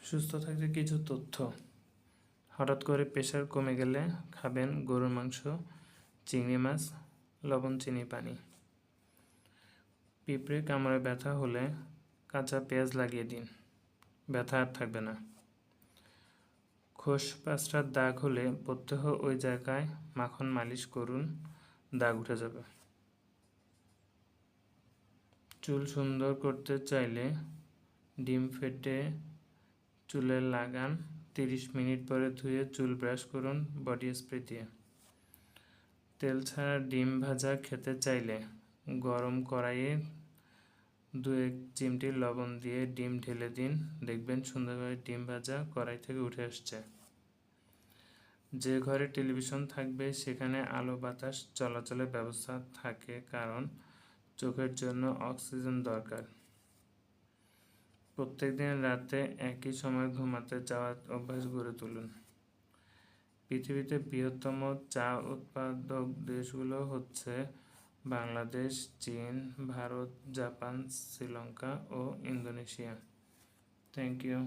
সুস্থ থাকতে কিছু তথ্য। হঠাৎ করে প্রেশার কমে গেলে খাবেন গরুর মাংস, চিংড়ি মাছ, লবণ, চিনি, পানি। পিঁপড়ে কামড়ে ব্যথা হলে কাঁচা পেঁয়াজ লাগিয়ে দিন, ব্যথা আর থাকবে না। খোসপাঁচড়ার দাগ হলে প্রত্যহ ওই জায়গায় মাখন মালিশ করুন, দাগ উঠে যাবে। চুল সুন্দর করতে চাইলে ডিম ফেটে চুলে লাগান, 30 মিনিট পরে ধুয়ে চুল ব্রাশ করুন বডি স্প্রে দিয়ে। তেল ছাড়া ডিম ভাজা খেতে চাইলে গরম কড়াইয়ে 2-1 চিমটি লবণ দিয়ে ডিম ঢেলে দিন, দেখবেন সুন্দরভাবে ডিম ভাজা কড়াই থেকে উঠে আসছে। যে ঘরে টেলিভিশন থাকবে সেখানে আলো বাতাস চলাচলের ব্যবস্থা থাকে, কারণ চোখের জন্য অক্সিজেন দরকার। প্রত্যেকদিন রাতে একই সময় ঘুমাতে যাওয়ার অভ্যাস গড়ে তুলুন। পৃথিবীতে বৃহত্তম চা উৎপাদক দেশগুলো হচ্ছে বাংলাদেশ, চীন, ভারত, জাপান, শ্রীলঙ্কা ও ইন্দোনেশিয়া। Thank you.